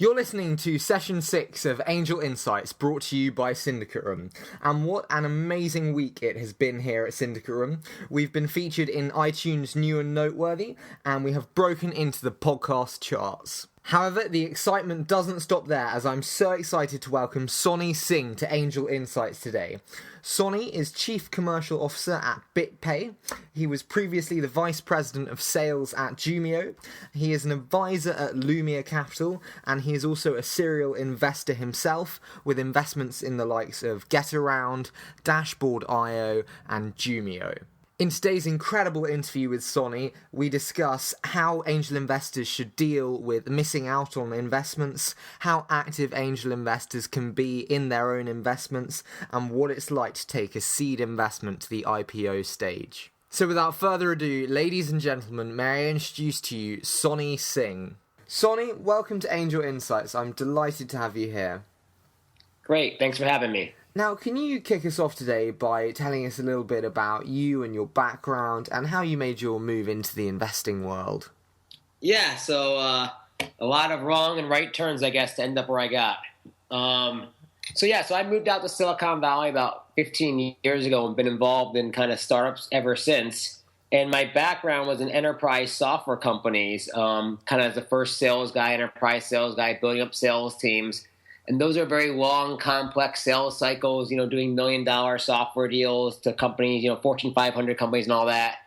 You're listening to Session 6 of Angel Insights, brought to you by SyndicateRoom. And what an amazing week it has been here at SyndicateRoom. We've been featured in iTunes' New and Noteworthy, and we have broken into the podcast charts. However, the excitement doesn't stop there, as I'm so excited to welcome Sonny Singh to Angel Insights today. Sonny is Chief Commercial Officer at BitPay. He was previously the Vice President of Sales at Jumio. He is an advisor at Lumia Capital, and he is also a serial investor himself, with investments in the likes of Getaround, Dashboard.io, and Jumio. In today's incredible interview with Sonny, we discuss how angel investors should deal with missing out on investments, how active angel investors can be in their own investments, and what it's like to take a seed investment to the IPO stage. So without further ado, ladies and gentlemen, may I introduce to you Sonny Singh. Sonny, welcome to Angel Insights. I'm delighted to have you here. Great, thanks for having me. Now, can you kick us off today by telling us a little bit about you and your background and how you made your move into the investing world? Yeah, so a lot of wrong and right turns, I guess, to end up where I got. So I moved out to Silicon Valley about 15 years ago and been involved in kind of startups ever since. And my background was in enterprise software companies, kind of as the first enterprise sales guy, building up sales teams. And those are very long, complex sales cycles, doing $1 million software deals to companies, Fortune 500 companies and all that.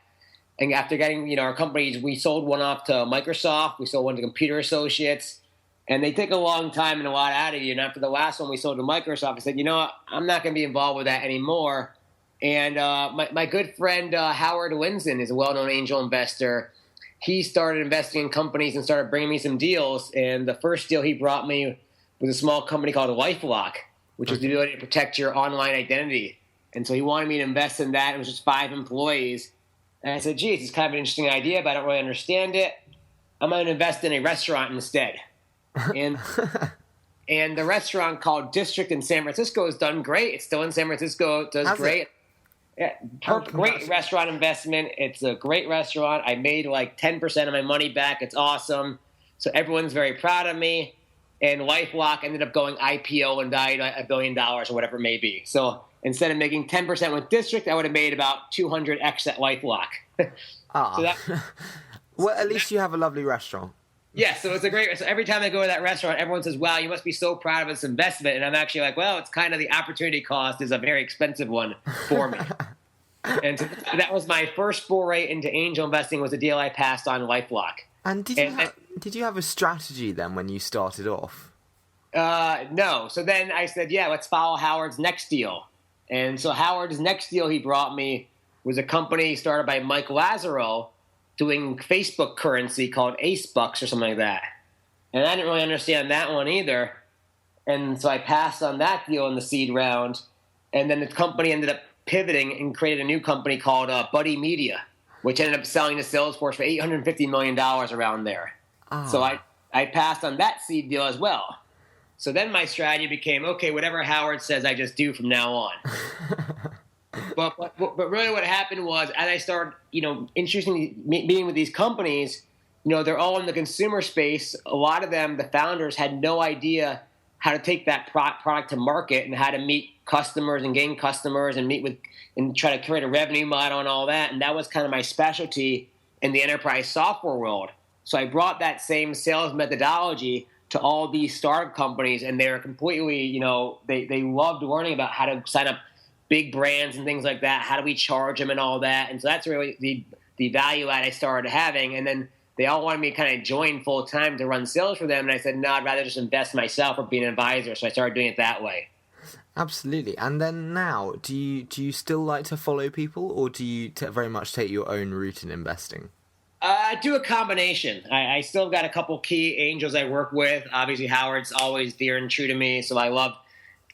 And after getting, our companies, we sold one off to Microsoft. We sold one to Computer Associates. And they take a long time and a lot out of you. And after the last one we sold to Microsoft, I said, you know what, I'm not going to be involved with that anymore. And my good friend Howard Winson is a well-known angel investor. He started investing in companies and started bringing me some deals. And the first deal he brought me was a small company called LifeLock, which is the ability to protect your online identity. And so he wanted me to invest in that. It was just 5 employees. And I said, geez, it's kind of an interesting idea, but I don't really understand it. I'm going to invest in a restaurant instead. And the restaurant called District in San Francisco has done great. It's still in San Francisco. It does great. Yeah, great restaurant investment. It's a great restaurant. I made like 10% of my money back. It's awesome. So everyone's very proud of me. And LifeLock ended up going IPO and valued $1 billion or whatever it may be. So instead of making 10% with District, I would have made about 200x at LifeLock. Well, at least you have a lovely restaurant. Yeah, so it's a great. So every time I go to that restaurant, everyone says, "Wow, you must be so proud of this investment." And I'm actually like, "Well, it's kind of the opportunity cost is a very expensive one for me." And so that was my first foray into angel investing. Was a deal I passed on LifeLock. And did you have a strategy then when you started off? No. So then I said, yeah, let's follow Howard's next deal. And so Howard's next deal he brought me was a company started by Mike Lazzaro doing Facebook currency called AceBucks or something like that. And I didn't really understand that one either. And so I passed on that deal in the seed round. And then the company ended up pivoting and created a new company called Buddy Media, which ended up selling to Salesforce for $850 million around there. Oh. So I passed on that seed deal as well. So then my strategy became, okay, whatever Howard says, I just do from now on. but really what happened was, as I started, interestingly meeting with these companies, they're all in the consumer space. A lot of them, the founders, had no idea how to take that product to market and how to meet customers and gain customers and meet with and try to create a revenue model and all that. And that was kind of my specialty in the enterprise software world. So I brought that same sales methodology to all these startup companies, and they were completely, they loved learning about how to sign up big brands and things like that. How do we charge them and all that? And so that's really the value add I started having. And then they all wanted me to kind of join full time to run sales for them. And I said, no, I'd rather just invest myself or be an advisor. So I started doing it that way. Absolutely. And then now, do you still like to follow people, or do you very much take your own route in investing? I do a combination. I still got a couple key angels I work with. Obviously, Howard's always dear and true to me, so I love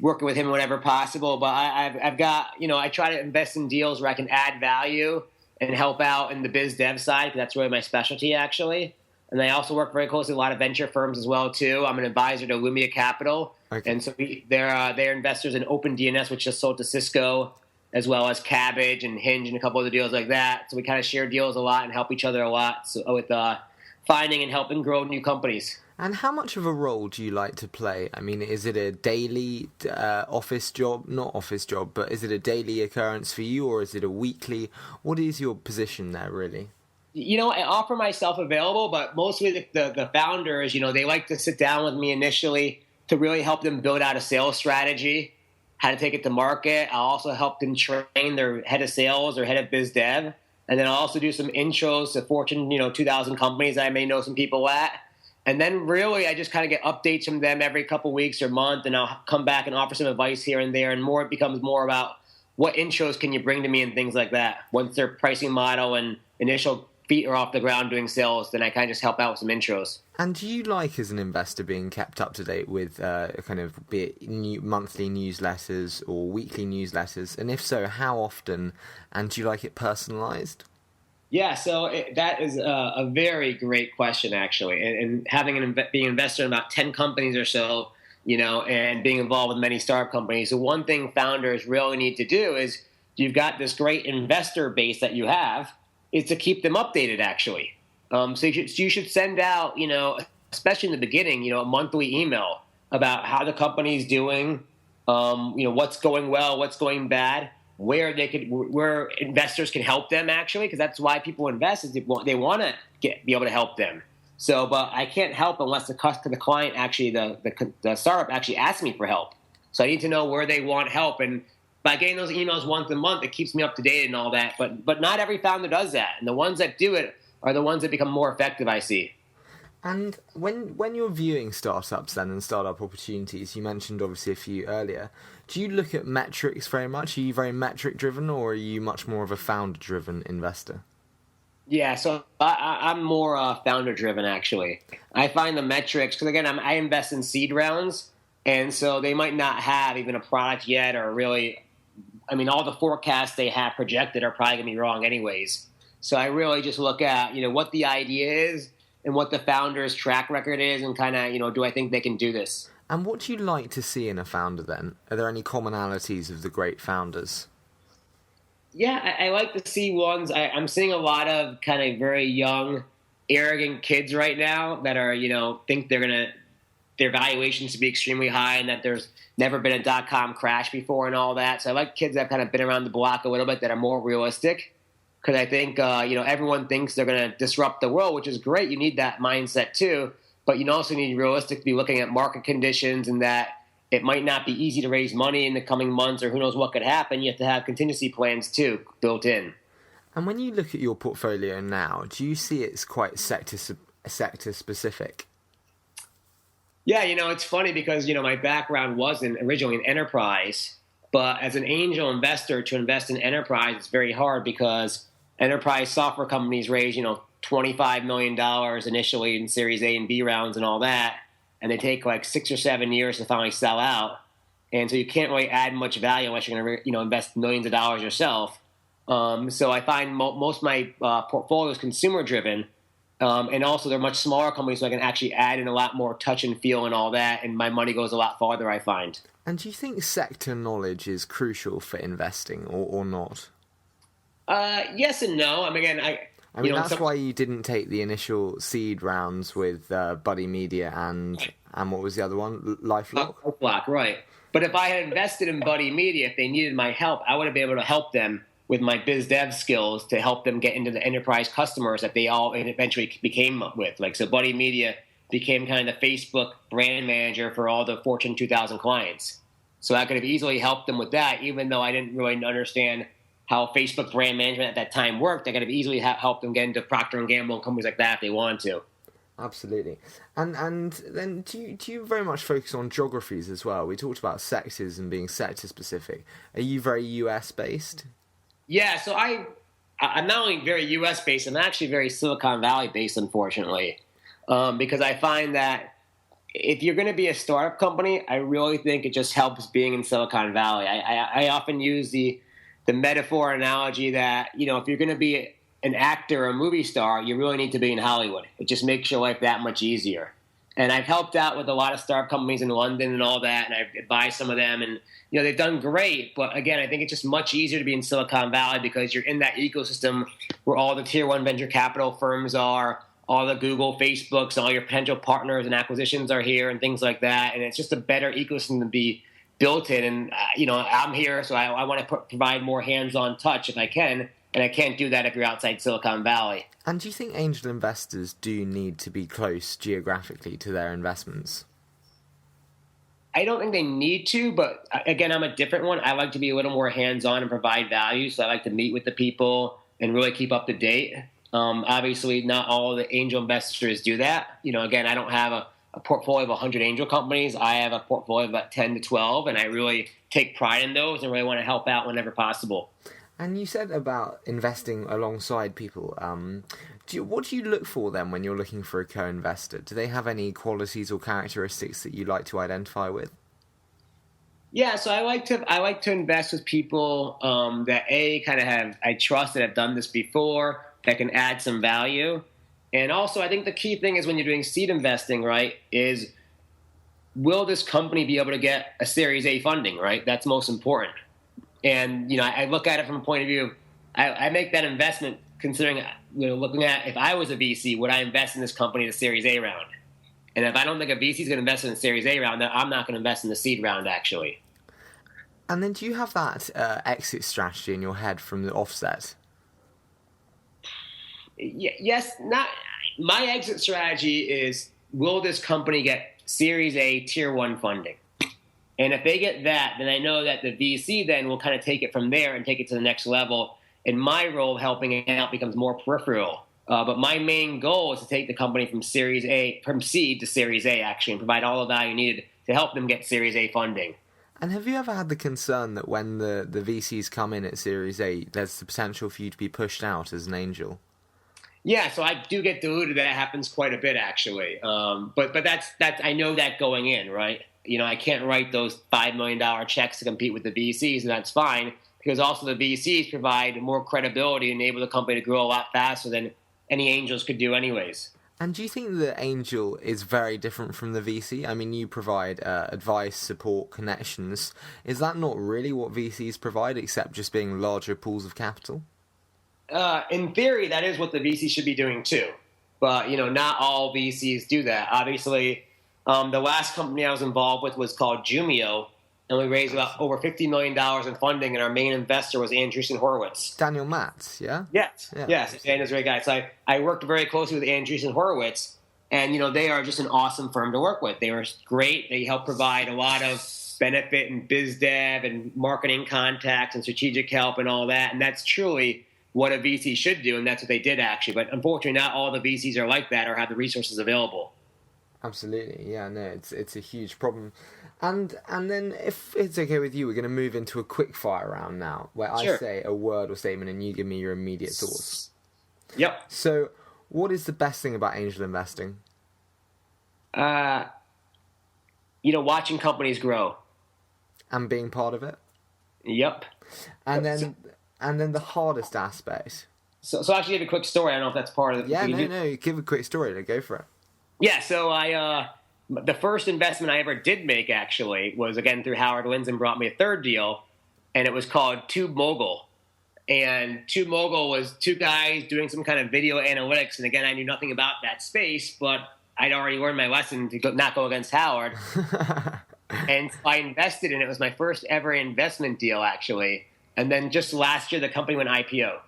working with him whenever possible. But I've got, I try to invest in deals where I can add value and help out in the biz dev side, because that's really my specialty, actually. And I also work very closely with a lot of venture firms as well, too. I'm an advisor to Lumia Capital. Okay. And so they're investors in OpenDNS, which just sold to Cisco, as well as Cabbage and Hinge and a couple other deals like that. So we kind of share deals a lot and help each other a lot with finding and helping grow new companies. And how much of a role do you like to play? I mean, is it a daily office job? Not office job, but is it a daily occurrence for you, or is it a weekly? What is your position there, really? I offer myself available, but mostly the founders, they like to sit down with me initially to really help them build out a sales strategy, how to take it to market. I'll also help them train their head of sales or head of biz dev. And then I'll also do some intros to Fortune, 2,000 companies that I may know some people at. And then really I just kind of get updates from them every couple weeks or month, and I'll come back and offer some advice here and there. And more, it becomes more about what intros can you bring to me and things like that. Once their pricing model and initial feet are off the ground doing sales, then I kind of just help out with some intros. And do you like, as an investor, being kept up to date with kind of be it monthly newsletters or weekly newsletters? And if so, how often? And do you like it personalized? Yeah, so that is a very great question, actually. And having being an investor in about 10 companies or so, and being involved with many startup companies, the one thing founders really need to do is, you've got this great investor base that you have, is to keep them updated, actually. So you should send out, especially in the beginning, a monthly email about how the company's doing, what's going well, what's going bad, where investors can help them, actually, because that's why people invest, is they want to be able to help them. So, but I can't help unless the client actually, the startup actually asks me for help. So I need to know where they want help, and by getting those emails once a month, it keeps me up to date and all that. But not every founder does that, and the ones that do it are the ones that become more effective, I see. And when you're viewing startups then and startup opportunities, you mentioned obviously a few earlier, do you look at metrics very much? Are you very metric driven, or are you much more of a founder driven investor? Yeah, so I'm more founder driven, actually. I find the metrics, because again, I invest in seed rounds, and so they might not have even a product yet, or really, all the forecasts they have projected are probably going to be wrong anyways. So I really just look at, what the idea is and what the founder's track record is, and kind of, do I think they can do this? And what do you like to see in a founder then? Are there any commonalities of the great founders? Yeah, I like to see ones. I'm seeing a lot of kind of very young, arrogant kids right now that are, think their valuations to be extremely high, and that there's never been a .com crash before and all that. So I like kids that have kind of been around the block a little bit, that are more realistic. Because I think, everyone thinks they're going to disrupt the world, which is great. You need that mindset too. But you also need realistic to be looking at market conditions, and that it might not be easy to raise money in the coming months, or who knows what could happen. You have to have contingency plans too built in. And when you look at your portfolio now, do you see it's quite sector specific? Yeah, it's funny because, my background wasn't originally in enterprise. But as an angel investor, to invest in enterprise, it's very hard, because enterprise software companies raise, $25 million initially in Series A and B rounds and all that, and they take like 6 or 7 years to finally sell out. And so you can't really add much value unless you're going to, invest millions of dollars yourself. So I find most of my portfolio is consumer driven, and also they're much smaller companies, so I can actually add in a lot more touch and feel and all that, and my money goes a lot farther, I find. And do you think sector knowledge is crucial for investing, or not? Yes and no. That's why you didn't take the initial seed rounds with Buddy Media and what was the other one? LifeLock? LifeLock, right. But if I had invested in Buddy Media, if they needed my help, I would have been able to help them with my biz dev skills to help them get into the enterprise customers that they all eventually became with. So Buddy Media became kind of the Facebook brand manager for all the Fortune 2000 clients. So I could have easily helped them with that, even though I didn't really understand how Facebook brand management at that time worked. I could have easily helped them get into Procter & Gamble and companies like that if they wanted to. Absolutely. And then do you very much focus on geographies as well? We talked about sectors and being sector specific. Are you very US based? Yeah, so I'm not only very US based, I'm actually very Silicon Valley based, unfortunately. Because I find that if you're going to be a startup company, I really think it just helps being in Silicon Valley. I often use the metaphor analogy that, if you're going to be an actor or a movie star, you really need to be in Hollywood. It just makes your life that much easier. And I've helped out with a lot of startup companies in London and all that, and I've advised some of them, and they've done great. But again, I think it's just much easier to be in Silicon Valley because you're in that ecosystem where all the tier one venture capital firms are, all the Google, Facebooks, and all your potential partners and acquisitions are here and things like that. And it's just a better ecosystem to be built in. And, I'm here, so I want to provide more hands-on touch if I can. And I can't do that if you're outside Silicon Valley. And do you think angel investors do need to be close geographically to their investments? I don't think they need to, but again, I'm a different one. I like to be a little more hands-on and provide value. So I like to meet with the people and really keep up to date. Obviously, not all the angel investors do that. Again, I don't have a portfolio of 100 angel companies. I have a portfolio of about 10 to 12, and I really take pride in those and really want to help out whenever possible. And you said about investing alongside people. What do you look for then when you're looking for a co-investor? Do they have any qualities or characteristics that you like to identify with? Yeah, so I like to invest with people that I trust that have done this before, that can add some value. And also, I think the key thing is when you're doing seed investing, right, is will this company be able to get a Series A funding, right? That's most important. And, I look at it from a point of view, I make that investment considering, looking at if I was a VC, would I invest in this company in the Series A round? And if I don't think a VC is going to invest in the Series A round, then I'm not going to invest in the seed round, actually. And then do you have that exit strategy in your head from the offset? Yes. My exit strategy is, will this company get Series A Tier 1 funding? And if they get that, then I know that the VC then will kind of take it from there and take it to the next level. And my role of helping it out becomes more peripheral. But my main goal is to take the company from seed to Series A, actually, and provide all the value needed to help them get Series A funding. And have you ever had the concern that when the VCs come in at Series A, there's the potential for you to be pushed out as an angel? Yeah, so I do get diluted. That happens quite a bit, actually. But that's I know that going in, right? I can't write those $5 million checks to compete with the VCs, and that's fine, because also the VCs provide more credibility and enable the company to grow a lot faster than any angels could do anyways. And do you think the angel is very different from the VC? I mean, you provide advice, support, connections. Is that not really what VCs provide, except just being larger pools of capital? In theory, that is what the VC should be doing too. But, not all VCs do that. Obviously, the last company I was involved with was called Jumio, and we raised about over $50 million in funding, and our main investor was Andreessen Horowitz. Daniel Matz, yeah? Yes. Daniel's a great guy. So I worked very closely with Andreessen Horowitz, and, they are just an awesome firm to work with. They were great. They help provide a lot of benefit and biz dev and marketing contacts and strategic help and all that, and that's truly what a VC should do, and that's what they did, actually. But unfortunately, not all the VCs are like that or have the resources available. Absolutely, yeah, no, it's a huge problem. And then, if it's okay with you, we're going to move into a quick fire round now, where Sure. I say a word or statement and you give me your immediate thoughts. Yep. So, what is the best thing about angel investing? Watching companies grow. And being part of it? Yep. And then the hardest aspect? So I'll actually give a quick story. I don't know if that's part of it. Yeah, no, give a quick story. Go for it. Yeah, so the first investment I ever did make, actually, was, again, through Howard Lindzen, brought me a third deal, and it was called TubeMogul. And TubeMogul was two guys doing some kind of video analytics, and again, I knew nothing about that space, but I'd already learned my lesson to not go against Howard. And so I invested in it. It was my first ever investment deal, actually. And then just last year, the company went IPO.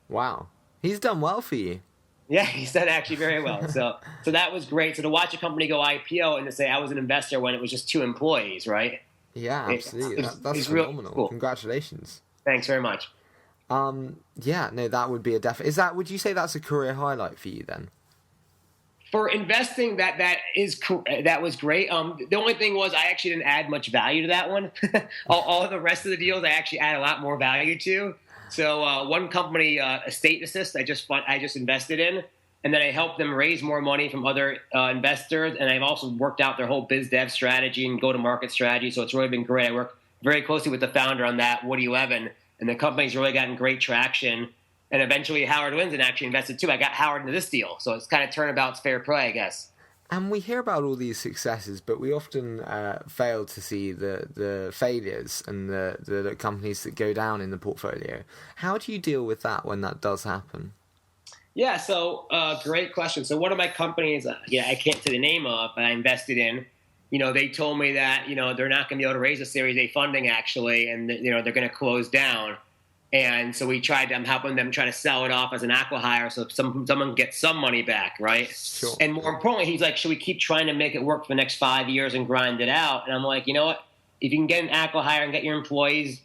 Wow. He's done well for you. Yeah, he's done actually very well. So that was great. So to watch a company go IPO and to say I was an investor when it was just 2 employees, right? Yeah, absolutely. That's phenomenal. Really cool. Congratulations. Thanks very much. Yeah, no, that would be a definite. Would you say that's a career highlight for you then? For investing, that was great. The only thing was I actually didn't add much value to that one. all the rest of the deals I actually add a lot more value to. So one company, Estate Assist, I just invested in, and then I helped them raise more money from other investors, and I've also worked out their whole biz dev strategy and go-to-market strategy, so it's really been great. I work very closely with the founder on that, Woody Levin, and the company's really gotten great traction. And eventually Howard Lindzen actually invested too. I got Howard into this deal. So it's kind of turnabout's fair play, I guess. And we hear about all these successes, but we often fail to see the failures and the companies that go down in the portfolio. How do you deal with that when that does happen? Yeah, so great question. So one of my companies, I can't say the name of, but I invested in, they told me that, they're not going to be able to raise a Series A funding actually, and, they're going to close down. And so I'm helping them try to sell it off as an acqui-hire so someone gets some money back, right? Sure. And more importantly, he's like, should we keep trying to make it work for the next 5 years and grind it out? And I'm like, you know what? If you can get an acqui-hire and get your employees,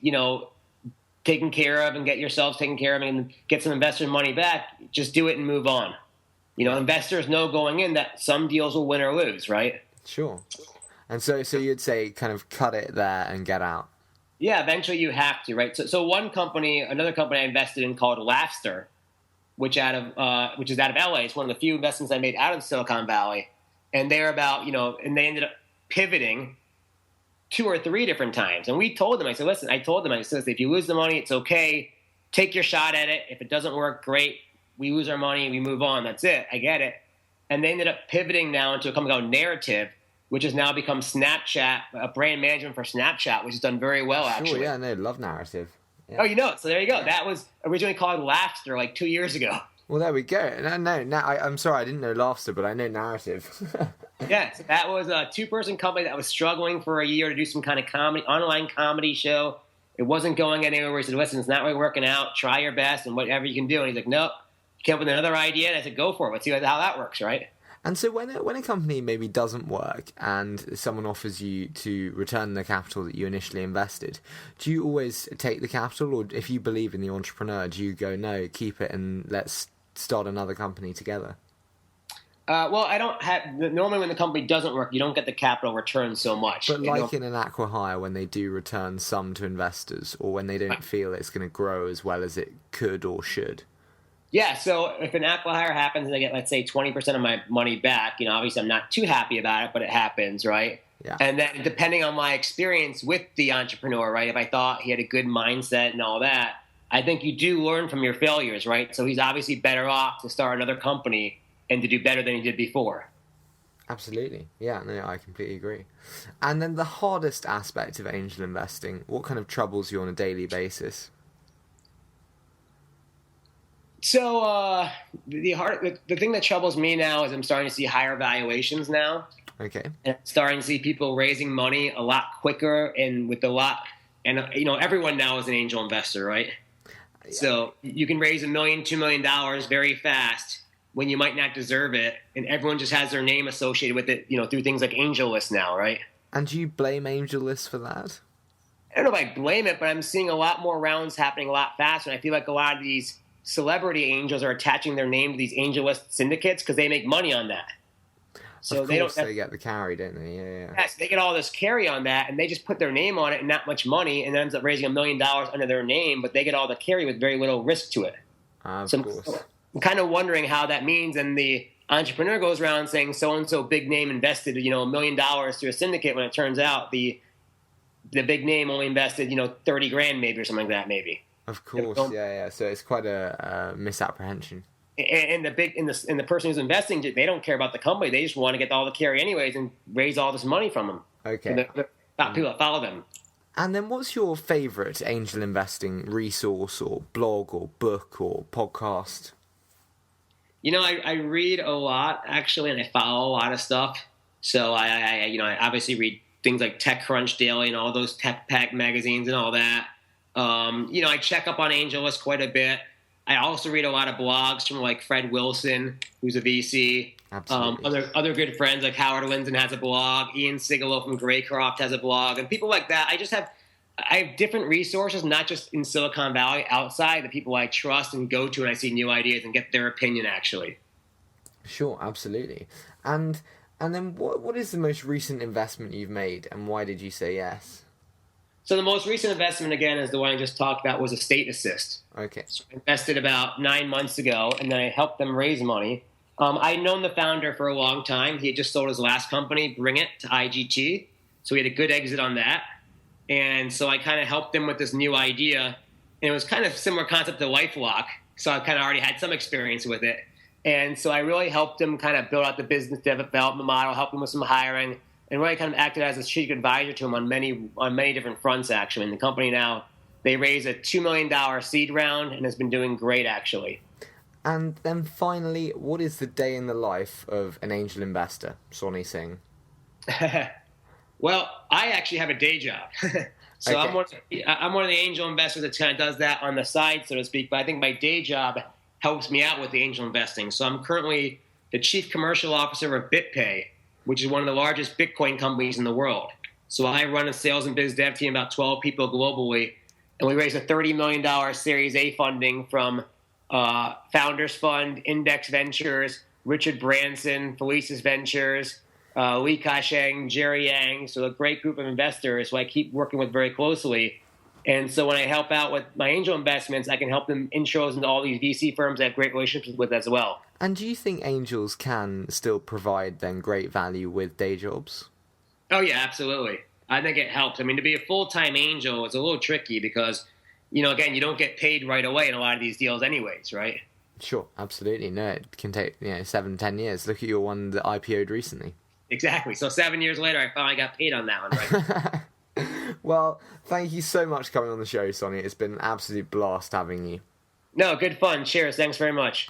taken care of and get yourselves taken care of and get some investor money back, just do it and move on. Investors know going in that some deals will win or lose, right? Sure. And so you'd say kind of cut it there and get out. Yeah, eventually you have to, right? So another company I invested in called Laughster, which is out of LA. It's one of the few investments I made out of Silicon Valley. And they're about, and they ended up pivoting 2 or 3 different times. And we told them, I said, if you lose the money, it's okay. Take your shot at it. If it doesn't work, great. We lose our money, we move on. That's it. I get it. And they ended up pivoting now into a company called Narrativ, which has now become Snapchat, a brand management for Snapchat, which has done very well, actually. Sure, yeah, no, love Narrativ. Yeah. Oh, so there you go. That was originally called Laughter like 2 years ago. Well, there we go. No, I'm sorry, I didn't know Laughter, but I know Narrativ. Yeah, so that was a 2-person company that was struggling for a year to do some kind of online comedy show. It wasn't going anywhere. He said, listen, it's not really working out. Try your best and whatever you can do. And he's like, nope. He came up with another idea, and I said, go for it. Let's see how that works, right? And so when a company maybe doesn't work and someone offers you to return the capital that you initially invested, do you always take the capital, or if you believe in the entrepreneur, do you go, no, keep it and let's start another company together? Well, I don't have. Normally, when the company doesn't work, you don't get the capital return so much. But like in an acqui-hire, when they do return some to investors, or when they don't feel it's going to grow as well as it could or should. Yeah, so if an acqui-hire happens and I get, let's say, 20% of my money back, obviously I'm not too happy about it, but it happens, right? Yeah. And then depending on my experience with the entrepreneur, right, if I thought he had a good mindset and all that, I think you do learn from your failures, right? So he's obviously better off to start another company and to do better than he did before. Absolutely. Yeah, no, I completely agree. And then the hardest aspect of angel investing, what kind of troubles you on a daily basis? So the thing that troubles me now is I'm starting to see higher valuations now. Okay. And I'm starting to see people raising money a lot quicker and with a lot. And everyone now is an angel investor, right? Yeah. So you can raise $1 million, $2 million very fast when you might not deserve it, and everyone just has their name associated with it, through things like AngelList now, right? And do you blame AngelList for that? I don't know if I blame it, but I'm seeing a lot more rounds happening a lot faster, and I feel like a lot of these celebrity angels are attaching their name to these AngelList syndicates because they make money on that. So they get the carry, don't they? Yeah. Yes, they get all this carry on that, and they just put their name on it and not much money, and ends up raising $1 million under their name, but they get all the carry with very little risk to it. Of course. I'm kind of wondering how that means, and the entrepreneur goes around saying so-and-so big name invested, $1 million to a syndicate when it turns out the big name only invested, $30,000 maybe or something like that maybe. Of course, yeah. So it's quite a misapprehension. And the person who's investing, they don't care about the company. They just want to get all the carry anyways and raise all this money from them. Okay. The people that follow them. And then what's your favorite angel investing resource or blog or book or podcast? I read a lot, actually, and I follow a lot of stuff. So I obviously read things like TechCrunch Daily and all those tech pack magazines and all that. I check up on AngelList quite a bit. I also read a lot of blogs from like Fred Wilson, who's a VC. Absolutely. Other good friends like Howard Linden has a blog. Ian Sigalo from Greycroft has a blog, and people like that. I have different resources, not just in Silicon Valley, outside the people I trust and go to, and I see new ideas and get their opinion. Actually, sure, absolutely. And then what is the most recent investment you've made, and why did you say yes? So the most recent investment, again, is the one I just talked about, was Estate Assist. Okay. So I invested about 9 months ago, and then I helped them raise money. I'd known the founder for a long time. He had just sold his last company, Bring It, to IGT. So he had a good exit on that. And so I kind of helped them with this new idea. And it was kind of similar concept to LifeLock. So I kind of already had some experience with it. And so I really helped him kind of build out the business development model, help him with some hiring, and really kind of acted as a strategic advisor to him on many different fronts, actually. And the company now, they raised a $2 million seed round and has been doing great, actually. And then finally, what is the day in the life of an angel investor, Sonny Singh? Well, I actually have a day job. So Okay. I'm one of the angel investors that kind of does that on the side, so to speak. But I think my day job helps me out with the angel investing. So I'm currently the chief commercial officer of BitPay, which is one of the largest Bitcoin companies in the world. So I run a sales and biz dev team, about 12 people globally, and we raised a $30 million Series A funding from Founders Fund, Index Ventures, Richard Branson, Felicis Ventures, Li Ka-sheng, Jerry Yang, so a great group of investors who I keep working with very closely. And so when I help out with my angel investments, I can help them intros into all these VC firms I have great relationships with as well. And do you think angels can still provide then great value with day jobs? Oh, yeah, absolutely. I think it helps. I mean, to be a full-time angel is a little tricky because, again, you don't get paid right away in a lot of these deals anyways, right? Sure, absolutely. No, it can take 7-10 years. Look at your one that IPO'd recently. Exactly. So 7 years later, I finally got paid on that one, right? Well, thank you so much for coming on the show, Sonny. It's been an absolute blast having you. No, good fun. Cheers. Thanks very much.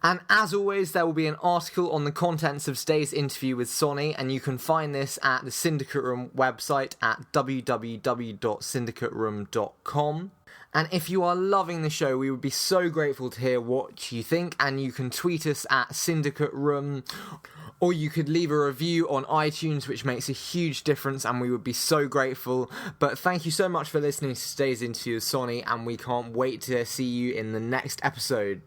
And as always, there will be an article on the contents of today's interview with Sonny, and you can find this at the Syndicate Room website at www.syndicateroom.com. And if you are loving the show, we would be so grateful to hear what you think, and you can tweet us at Syndicate Room, or you could leave a review on iTunes, which makes a huge difference, and we would be so grateful. But thank you so much for listening to today's interview with Sonny, and we can't wait to see you in the next episode.